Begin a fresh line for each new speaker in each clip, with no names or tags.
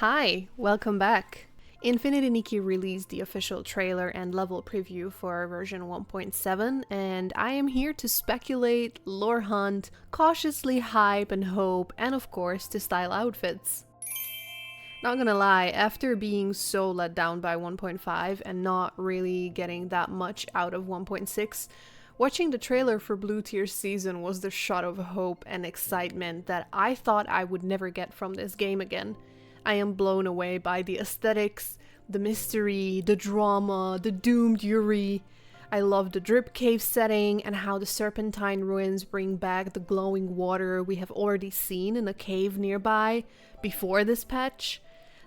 Hi, welcome back. Infinity Nikki released the official trailer and level preview for version 1.7, and I am here to speculate, lore hunt, cautiously hype and hope, and of course to style outfits. Not gonna lie, after being so let down by 1.5 and not really getting that much out of 1.6, watching the trailer for Blue Tear's season was the shot of hope and excitement that I thought I would never get from this game again. I am blown away by the aesthetics, the mystery, the drama, the doomed Yuri. I love the drip cave setting and how the serpentine ruins bring back the glowing water we have already seen in a cave nearby before this patch.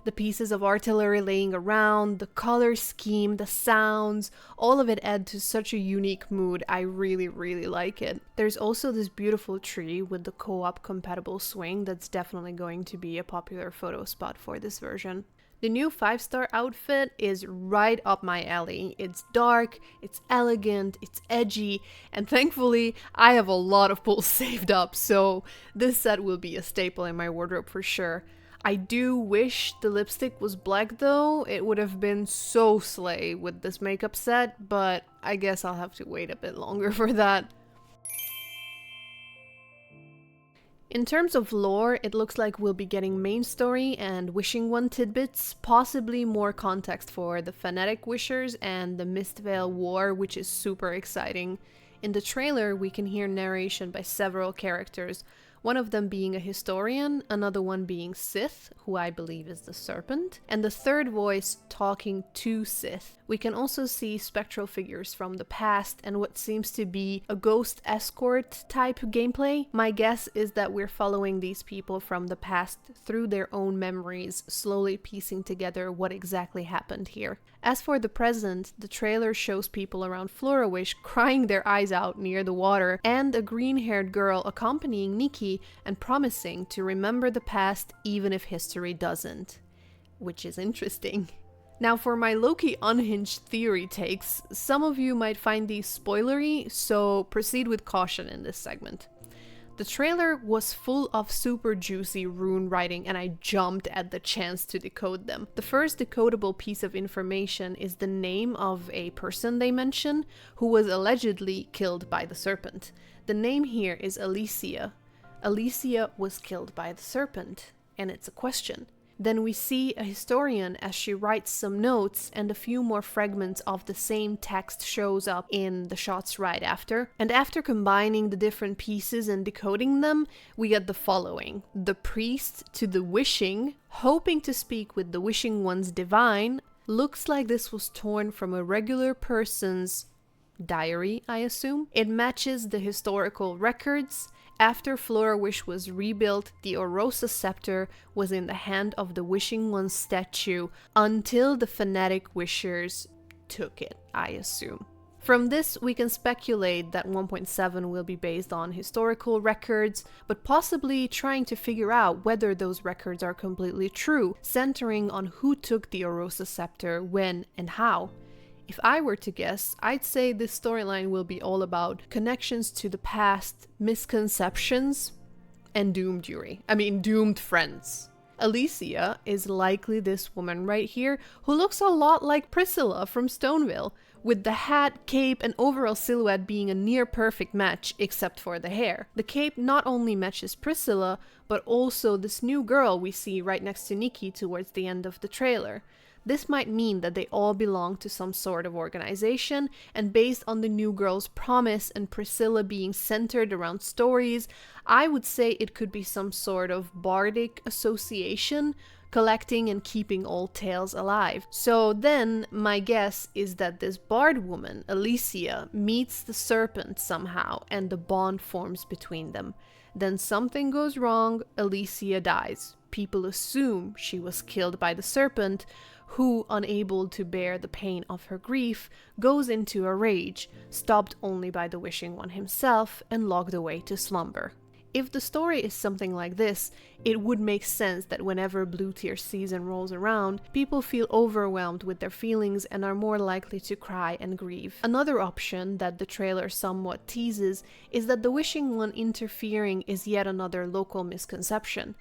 The pieces of artillery laying around, the color scheme, the sounds, all of it add to such a unique mood. I really like it. There's also this beautiful tree with the co-op compatible swing that's definitely going to be a popular photo spot for this version. The new 5-star outfit is right up my alley. It's dark, it's elegant, it's edgy, and thankfully I have a lot of pulls saved up, so this set will be a staple in my wardrobe for sure. I do wish the lipstick was black though, it would have been so slay with this makeup set, but I guess I'll have to wait a bit longer for that. In terms of lore, it looks like we'll be getting main story and Wishing One tidbits, possibly more context for the Fanatic Wishers and the Mistvale War, which is super exciting. In the trailer, we can hear narration by several characters, one of them being a historian, another one being Sith, who I believe is the serpent, and the third voice talking to Sith. We can also see spectral figures from the past and what seems to be a ghost escort type gameplay. My guess is that we're following these people from the past through their own memories, slowly piecing together what exactly happened here. As for the present, the trailer shows people around Florawish crying their eyes out near the water, and a green-haired girl accompanying Nikki and promising to remember the past even if history doesn't. Which is interesting. Now for my Loki unhinged theory takes, some of you might find these spoilery, so proceed with caution in this segment. The trailer was full of super juicy rune writing and I jumped at the chance to decode them. The first decodable piece of information is the name of a person they mention who was allegedly killed by the serpent. The name here is Alicia. Alicia was killed by the serpent, and it's a question. Then we see a historian as she writes some notes and a few more fragments of the same text shows up in the shots right after. And after combining the different pieces and decoding them, we get the following. The priest to the wishing, hoping to speak with the wishing one's divine, looks like this was torn from a regular person's diary, I assume. It matches the historical records. After Florawish was rebuilt, the Orosa scepter was in the hand of the Wishing One statue until the Fanatic Wishers took it, I assume. From this, we can speculate that 1.7 will be based on historical records, but possibly trying to figure out whether those records are completely true, centering on who took the Orosa scepter, when, and how. If I were to guess, I'd say this storyline will be all about connections to the past, misconceptions, and doomed doomed friends. Alicia is likely this woman right here, who looks a lot like Priscilla from Stoneville, with the hat, cape, and overall silhouette being a near-perfect match, except for the hair. The cape not only matches Priscilla, but also this new girl we see right next to Nikki towards the end of the trailer. This might mean that they all belong to some sort of organization, and based on the new girl's promise and Priscilla being centered around stories, I would say it could be some sort of bardic association, collecting and keeping old tales alive. So then, my guess is that this bard woman, Alicia, meets the serpent somehow, and the bond forms between them. Then something goes wrong, Alicia dies. People assume she was killed by the serpent, who, unable to bear the pain of her grief, goes into a rage, stopped only by the Wishing One himself and locked away to slumber. If the story is something like this, it would make sense that whenever Blue Tear season rolls around, people feel overwhelmed with their feelings and are more likely to cry and grieve. Another option that the trailer somewhat teases is that the Wishing One interfering is yet another local misconception.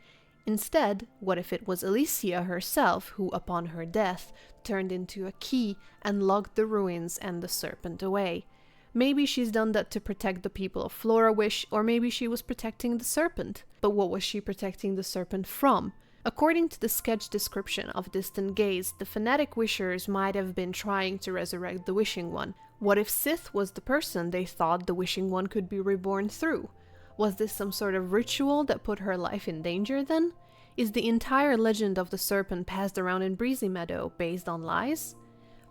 Instead, what if it was Alicia herself who, upon her death, turned into a key and locked the ruins and the serpent away? Maybe she's done that to protect the people of Florawish, or maybe she was protecting the serpent. But what was she protecting the serpent from? According to the sketch description of Distant Gaze, the fanatic wishers might have been trying to resurrect the Wishing One. What if Sith was the person they thought the Wishing One could be reborn through? Was this some sort of ritual that put her life in danger then? Is the entire legend of the serpent passed around in Breezy Meadow based on lies?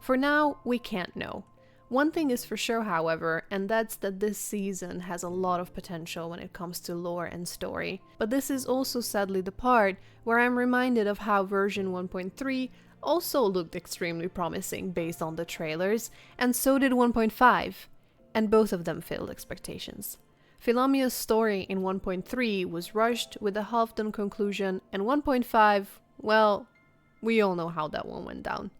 For now, we can't know. One thing is for sure, however, and that's that this season has a lot of potential when it comes to lore and story. But this is also sadly the part where I'm reminded of how version 1.3 also looked extremely promising based on the trailers, and so did 1.5, and both of them failed expectations. Philomia's story in 1.3 was rushed with a half-done conclusion, and 1.5, well, we all know how that one went down.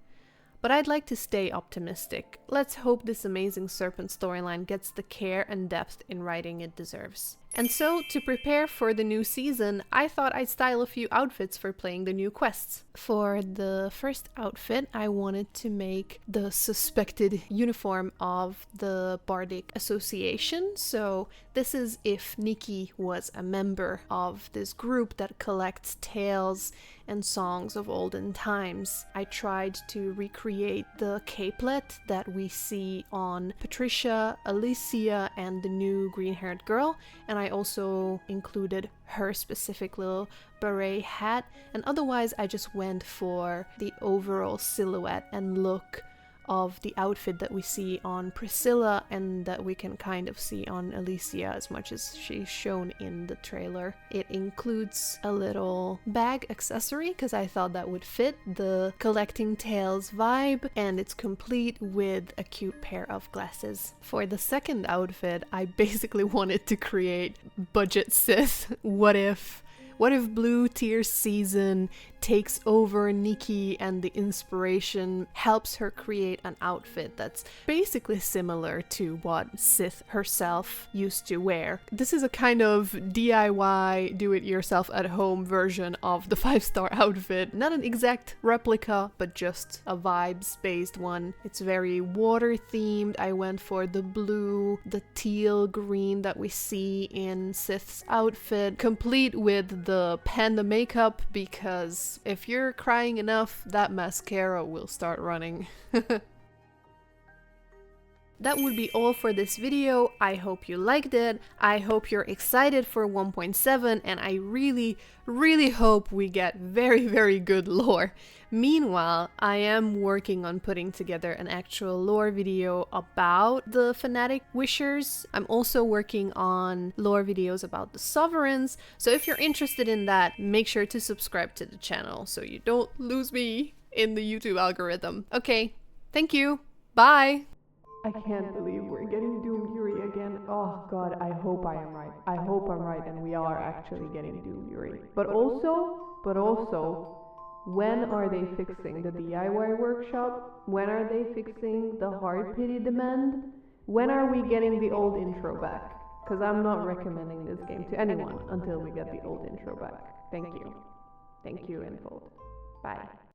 But I'd like to stay optimistic. Let's hope this amazing serpent storyline gets the care and depth in writing it deserves. And so, to prepare for the new season, I thought I'd style a few outfits for playing the new quests. For the first outfit, I wanted to make the suspected uniform of the Bardic Association. So this is if Nikki was a member of this group that collects tales and songs of olden times. I tried to recreate the capelet that we see on Patricia, Alicia, and the new green-haired girl, and I also included her specific little beret hat, and otherwise I just went for the overall silhouette and look of the outfit that we see on Priscilla and that we can kind of see on Alicia as much as she's shown in the trailer. It includes a little bag accessory because I thought that would fit the collecting tales vibe, and it's complete with a cute pair of glasses. For the second outfit, I basically wanted to create budget Sith. What if Blue Tear Season takes over Nikki and the inspiration helps her create an outfit that's basically similar to what Sith herself used to wear. This is a kind of DIY, do-it-yourself at home version of the 5-star outfit. Not an exact replica, but just a vibes-based one. It's very water-themed. I went for the blue, the teal green that we see in Sith's outfit, complete with the panda makeup, because if you're crying enough, that mascara will start running. That would be all for this video. I hope you liked it. I hope you're excited for 1.7, and I really, really hope we get very, very good lore. Meanwhile, I am working on putting together an actual lore video about the fanatic wishers. I'm also working on lore videos about the sovereigns, so if you're interested in that, make sure to subscribe to the channel so you don't lose me in the YouTube algorithm. Okay, thank you. Bye!
I can't believe we're getting Doom Yuri again. Oh god, I hope I am right. I hope I'm right and we are actually getting Doom Yuri. But also, when are they fixing the DIY workshop? When are they fixing the hard pity demand? When are we getting the old intro back? Because I'm not recommending this game to anyone until we get the old intro back. Thank you. Thank you, Infold. Bye.